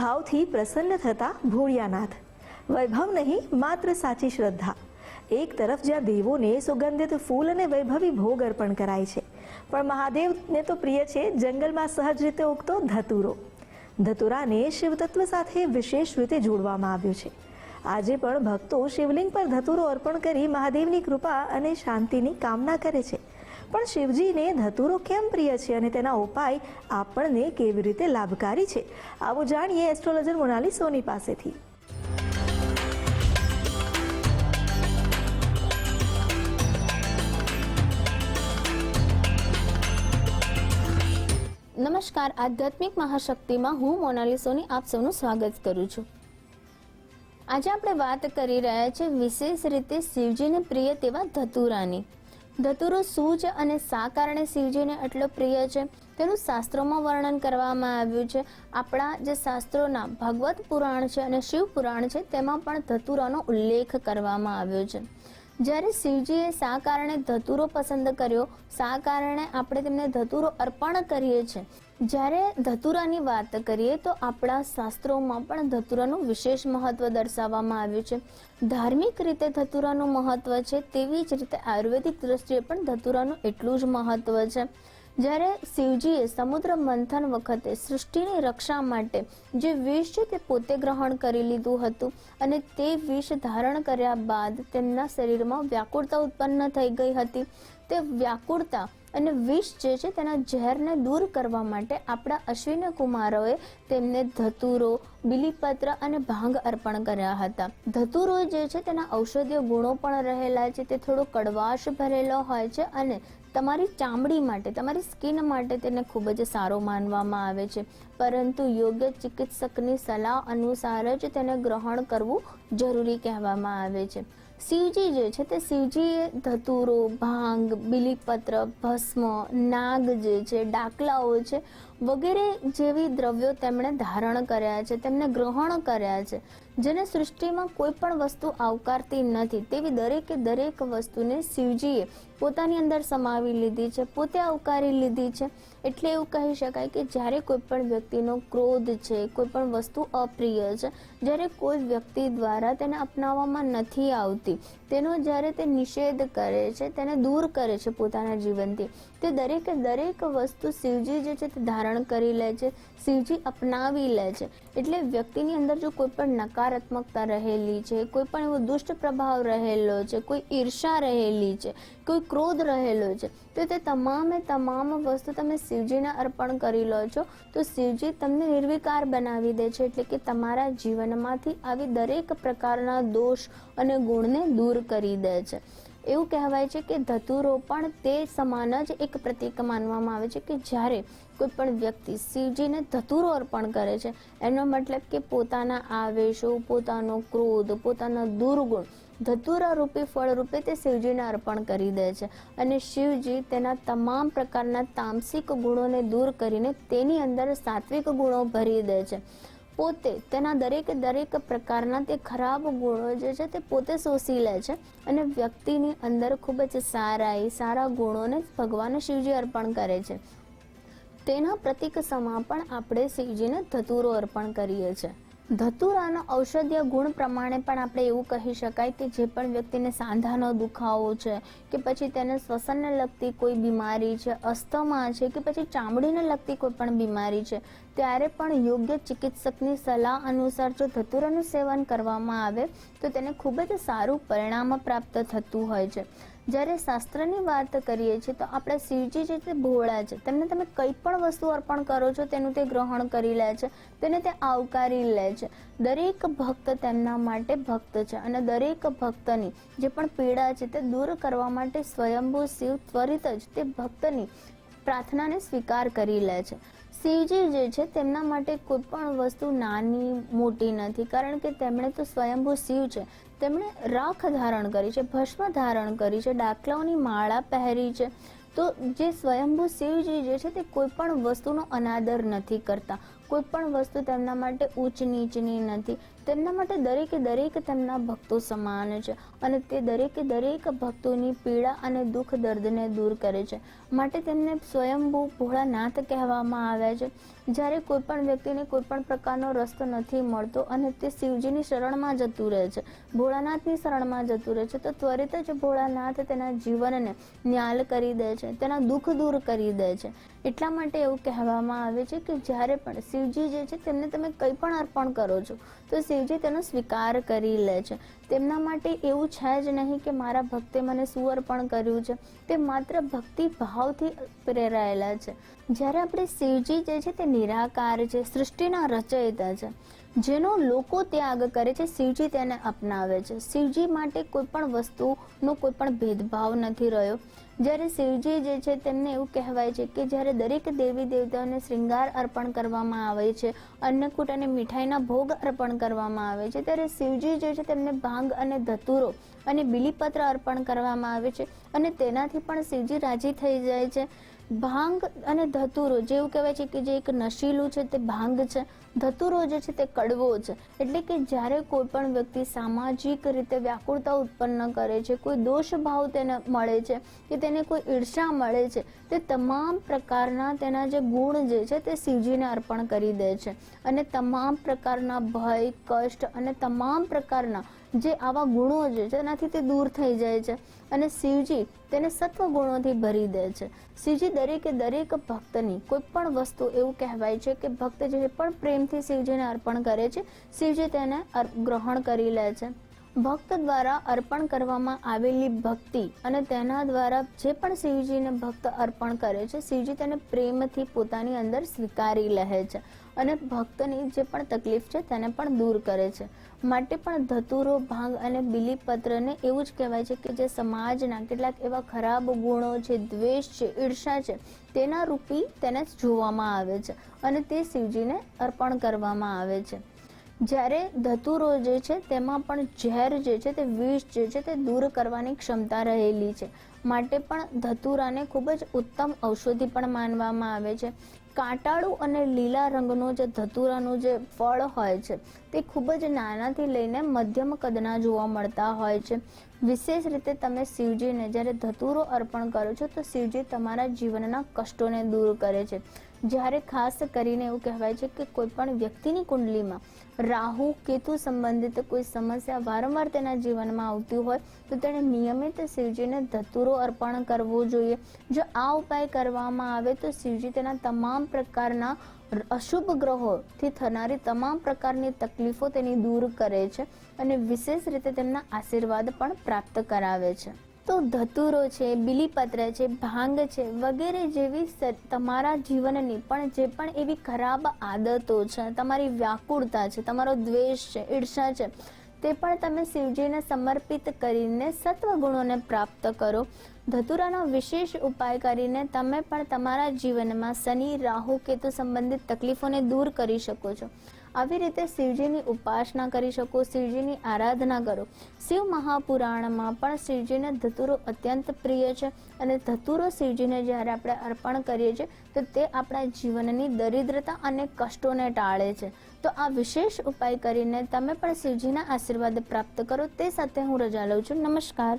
ભાવથી પ્રસન્ન થતા ભોળિયાનાથ, વૈભવ નહીં માત્ર સાચી શ્રદ્ધા. એક તરફ જ્યાં દેવોને સુગંધિત ફૂલ અને વૈભવી ભોગ અર્પણ કરાય છે, પણ મહાદેવને તો પ્રિય છે જંગલમાં સહજ રીતે ઉગતો ધતુરો. ધતુરાને શિવતત્વ સાથે વિશેષ રીતે જોડવામાં આવ્યું છે. આજે પણ ભક્તો શિવલિંગ પર ધતુરો અર્પણ કરી મહાદેવની કૃપા અને શાંતિની કામના કરે છે. પણ શિવજીને ધતુરો કેમ પ્રિય છે અને તેના ઉપાય આપણને કેવી રીતે લાભકારી છે, આવું જાણીએ એસ્ટ્રોલોજર મોનાલી સોની પાસેથી. નમસ્કાર, આધ્યાત્મિક મહાશક્તિમાં હું મોનાલી સોની આપ સૌનું સ્વાગત કરું છું. આજે આપણે વાત કરી રહ્યા છીએ વિશેષ રીતે શિવજીને પ્રિય તેવા ધતુરાની. ધતુરો શું છે અને શા કારણે શિવજીને એટલો પ્રિય છે તેનું શાસ્ત્રોમાં વર્ણન કરવામાં આવ્યું છે. આપણા જે શાસ્ત્રોના ભગવત પુરાણ છે અને શિવ પુરાણ છે તેમાં પણ ધતુરાનો ઉલ્લેખ કરવામાં આવ્યો છે. જ્યારે શિવજીએ શા કારણે ધતુરો પસંદ કર્યો, શા કારણે આપણે તેમને ધતુરો અર્પણ કરીએ છીએ, જ્યારે ધતુરાની વાત કરીએ તો આપણા શાસ્ત્રોમાં પણ ધતુરાનું વિશેષ મહત્વ દર્શાવવામાં આવ્યું છે. ધાર્મિક રીતે ધતુરાનું મહત્વ છે, તેવી જ રીતે આયુર્વેદિક દ્રષ્ટિએ પણ ધતુરાનું એટલું જ મહત્વ છે. જ્યારે શિવજીએ સમુદ્ર મંથન વખતે સૃષ્ટિની રક્ષા માટે જે વિષ છે તે પોતે ગ્રહણ કરી લીધું હતું અને તે વિષ ધારણ કર્યા બાદ તેમના શરીરમાં વ્યાકુળતા ઉત્પન્ન થઈ ગઈ હતી. તે વ્યાકુળતા અને વિષ જે છે તેના ઝેરને દૂર કરવા માટે આપણા અશ્વિન કુમારોએ તેમને ધતુરો, બિલીપત્ર અને ભાંગ અર્પણ કર્યા હતા. ધતુરો જે છે તેના ઔષધીય ગુણો પણ રહેલા છે. તે થોડો કડવાશ ભરેલો હોય છે અને તમારી ચામડી માટે, તમારી સ્કિન માટે તેને ખૂબ જ સારો માનવામાં આવે છે, પરંતુ યોગ્ય ચિકિત્સકની સલાહ અનુસાર જ તેને ગ્રહણ કરવું જરૂરી કહેવામાં આવે છે. શિવજી જે છે તે શિવજીએ ધતુરો, ભાંગ, બિલીપત્ર, ભસ્મ, નાગ જે છે, ડાકલાઓ છે વગેરે જેવી દ્રવ્યો તેમણે ધારણ કર્યા છે, તેમને ગ્રહણ કર્યા છે. જેને સૃષ્ટિમાં કોઈ પણ વસ્તુ આવકારતી નથી તેવી દરેકે દરેક વસ્તુને શિવજીએ પોતાની અંદર સમાવી લીધી છે, પોતે આવકારી લીધી છે. એટલે એવું કહી શકાય કે જ્યારે કોઈ પણ વ્યક્તિનો ક્રોધ છે, કોઈ પણ વસ્તુ અપ્રિય છે, જ્યારે કોઈ વ્યક્તિ દ્વારા તેને અપનાવવામાં નથી આવતી, તેનો જ્યારે તે નિષેધ કરે છે, તેને દૂર કરે છે પોતાના જીવનથી, તે દરેકે દરેક વસ્તુ શિવજી જે છે તે ધારણ કરી લે છે, શિવજી અપનાવી લે છે. એટલે વ્યક્તિની અંદર જો કોઈ પણ નકારાત્મકતા રહેલી છે, કોઈ પણ એવો દુષ્ટ પ્રભાવ રહેલો છે, કોઈ ઈર્ષા રહેલી છે, કોઈ ક્રોધ રહેલો છે, તો તે તમામ વસ્તુ તમે શિવજીને અર્પણ કરી લો છો તો શિવજી તમને નિર્વિકાર બનાવી દે છે. એટલે કે તમારા જીવનમાંથી આવી દરેક પ્રકારના દોષ અને ગુણને દૂર કરી દે છે. એવું કહેવાય છે કે ધતુરો પણ તે સમાન જ એક પ્રતીક માનવામાં આવે છે કે જ્યારે કોઈ પણ વ્યક્તિ શિવજીને ધતુરો અર્પણ કરે છે એનો મતલબ કે પોતાના આવેશો, પોતાનો ક્રોધ, પોતાના દુર્ગુણ ધતુરા રૂપી ફળ રૂપે તે શિવજીને અર્પણ કરી દે છે અને શિવજી તેના તમામ પ્રકારના તામસિક ગુણોને દૂર કરીને તેની અંદર સાત્વિક ગુણો ભરી દે છે. પોતે તેના દરેક પ્રકારના તે ખરાબ ગુણો જે છે તે પોતે શોષી લે છે અને વ્યક્તિની અંદર ખૂબ જ સારા ગુણોને ભગવાન શિવજી અર્પણ કરે છે. તેના પ્રતીક સમા પણ આપણે શિવજીને ધતુરો અર્પણ કરીએ છીએ. ધતુરાનો ઔષધીય ગુણ પ્રમાણે પણ આપણે એવું કહી શકાય કે જે પણ વ્યક્તિને સાંધાનો દુખાવો છે કે પછી તેને શ્વસનને લગતી કોઈ બીમારી છે, અસ્થમા છે કે પછી ચામડીને લગતી કોઈ પણ બીમારી છે, ત્યારે પણ યોગ્ય ચિકિત્સકની સલાહ અનુસાર જો ધતુરાનું સેવન કરવામાં આવે તો તેને ખૂબ જ સારું પરિણામ પ્રાપ્ત થતું હોય છે. જ્યારે શાસ્ત્રની વાત કરીએ છીએ તો આપણા શિવજી જે તે ભોળા છે, તેમને તમે કંઈ પણ વસ્તુ અર્પણ કરો છો તેનું તે ગ્રહણ કરી લે છે, તેને તે આવકારી લે છે. દરેક ભક્ત તેમના માટે ભક્ત છે અને દરેક ભક્તની જે પણ પીડા છે તે દૂર કરવા માટે સ્વયંભૂ શિવ ત્વરિત જ તે ભક્તની પ્રાર્થનાને સ્વીકાર કરી લે છે. શિવજી જે છે તેમના માટે કોઈ પણ વસ્તુ નાની મોટી નથી, કારણ કે તેમણે તો સ્વયંભૂ શિવ છે. તેમણે રાખ ધારણ કરી છે, ભસ્મ ધારણ કરી છે, ડાકલાઓની માળા પહેરી છે. તો જે સ્વયંભૂ શિવજી જે છે તે કોઈ પણ વસ્તુનો અનાદર નથી કરતા, કોઈ પણ વસ્તુ તેમના માટે ઊંચ નીચની નથી. તેમના માટે દરેકે દરેક તેમના ભક્તો સમાન છે અને તે દરેકે દરેક ભક્તોની પીડા અને દુઃખ દર્દને દૂર કરે છે. માટે તેમને સ્વયંભૂ ભોળાનાથ કહેવામાં આવ્યા છે. જ્યારે કોઈ પણ વ્યક્તિને કોઈ પણ પ્રકારનો રસ્તો નથી મળતો અને તે શિવજીની શરણમાં જતું રહે છે, ભોળાનાથની શરણમાં જતું રહે છે, તો ત્વરિત જ ભોળાનાથ તેના જીવનને ન્યાલ કરી દે છે, તેના દુઃખ દૂર કરી દે છે. એટલા માટે એવું કહેવામાં આવે છે કે જ્યારે પણ શિવજી જે છે તેમને તમે કંઈ પણ અર્પણ કરો છો તો શિવજી તેનો સ્વીકાર કરી લે છે. તેમના માટે એવું છે જ નહીં કે મારા ભક્તે મને શું અર્પણ કર્યું છે, તે માત્ર ભક્તિ ભાવથી પ્રેરાયેલા છે. જ્યારે આપણે શિવજી જે છે તે નિરાકાર છે, સૃષ્ટિના રચયિતા છે, જેનો લોકો ત્યાગ કરે છે, શિવજી તેને અપનાવે છે. શિવજી માટે કોઈ પણ વસ્તુનો કોઈ પણ ભેદભાવ નથી રહ્યો. જ્યારે શિવજી જે છે તેમને એવું કહેવાય છે કે જ્યારે દરેક દેવી દેવતાઓને શ્રૃંગાર અર્પણ કરવામાં આવે છે, અન્નકૂટ અને મીઠાઈના ભોગ અર્પણ કરવામાં આવે છે, ત્યારે શિવજી જે છે તેમને ભાંગ અને ધતુરો અને બીલીપત્ર અર્પણ કરવામાં આવે છે અને તેનાથી પણ શિવજી રાજી થઈ જાય છે. ભાંગ અને ધતુરો જેવું કહેવાય છે કે જે એક નશીલું છે તે ભાંગ છે, ધતુરો જે છે તે કડવો છે. એટલે કે જ્યારે કોઈ પણ વ્યક્તિ સામાજિક રીતે વ્યાકુળતા ઉત્પન્ન કરે છે, કોઈ દોષ ભાવ તેને મળે છે કે તેને કોઈ ઈર્ષા મળે છે, તે તમામ પ્રકારના તેના જે ગુણ જે છે તે શિવજીને અર્પણ કરી દે છે અને તમામ પ્રકારના ભય, કષ્ટ અને તમામ પ્રકારના જે આવા ગુણો જે છે તેનાથી તે દૂર થઈ જાય છે અને શિવજી તેને સત્વ ગુણોથી ભરી દે છે. શિવજી દરેકે દરેક ભક્તની કોઈ પણ વસ્તુ એવું કહેવાય છે કે ભક્ત જે પણ પ્રેમથી શિવજીને અર્પણ કરે છે, શિવજી તેને ગ્રહણ કરી લે છે. ભક્ત દ્વારા અર્પણ કરવામાં આવેલી ભક્તિ અને તેના દ્વારા જે પણ શિવજીને ભક્ત અર્પણ કરે છે, શિવજી તેને પ્રેમથી પોતાની અંદર સ્વીકારી લે છે અને ભક્તની જે પણ તકલીફ છે તેને પણ દૂર કરે છે. માટે પણ ધતુરો, ભાંગ અને બીલીપત્રને એવું જ કહેવાય છે કે જે સમાજના કેટલાક એવા ખરાબ ગુણો છે, દ્વેષ છે, ઈર્ષા છે, તેના રૂપી તેને જોવામાં આવે છે અને તે શિવજીને અર્પણ કરવામાં આવે છે. જ્યારે ધતુરો જે છે તેમાં પણ ઝેર જે છે તે વિષ જે છે તે દૂર કરવાની ક્ષમતા રહેલી છે. માટે પણ ધતુરાને ખૂબ જ ઉત્તમ ઔષધિ પણ માનવામાં આવે છે. કાંટાળું અને લીલા રંગનો જે ધતુરાનું જે ફળ હોય છે તે ખૂબ જ નાનાથી લઈને મધ્યમ કદના જોવા મળતા હોય છે. વિશેષ રીતે તમે શિવજીને જ્યારે ધતુરો અર્પણ કરો છો તો શિવજી તમારા જીવનના કષ્ટોને દૂર કરે છે. જ્યારે ખાસ કરીને એવું કહેવાય છે કે કોઈ પણ વ્યક્તિની કુંડલીમાં રાહુ કેતુ સંબંધિત કોઈ સમસ્યા વારંવાર તેના જીવનમાં આવતી હોય તો તેણે નિયમિત શિવજીને ધતુરો અર્પણ કરવો જોઈએ. જો આ ઉપાય કરવામાં આવે તો શિવજી તેના તમામ પ્રકારના અશુભ ગ્રહોથી થનારી તમામ પ્રકારની તકલીફો તેની દૂર કરે છે અને વિશેષ રીતે તેમના આશીર્વાદ પણ પ્રાપ્ત કરાવે છે. તો ધતુરો છે, બીલીપત્ર છે, ભાંગ છે વગેરે જેવી તમારા જીવનની પણ જે પણ એવી ખરાબ આદતો છે, તમારી વ્યાકુળતા છે, તમારો દ્વેષ છે, ઈર્ષા છે, તે પણ તમે શિવજીને સમર્પિત કરીને સત્વ ગુણોને પ્રાપ્ત કરો. ધતુરાનો વિશેષ ઉપાય કરીને તમે પણ તમારા જીવનમાં શનિ, રાહુ, કેતુ સંબંધિત તકલીફોને દૂર કરી શકો છો. આવી રીતે શિવજીની ઉપાસના કરી શકો, શિવજીની આરાધના કરો. શિવ મહાપુરાણમાં પણ શિવજીને ધતુરો અત્યંત પ્રિય છે અને ધતુરો શિવજીને જ્યારે આપણે અર્પણ કરીએ છીએ તો તે આપણા જીવનની દરિદ્રતા અને કષ્ટોને ટાળે છે. તો આ વિશેષ ઉપાય કરીને તમે પણ શિવજીના આશીર્વાદ પ્રાપ્ત કરો. તે સાથે હું રજા લઉં છું. નમસ્કાર.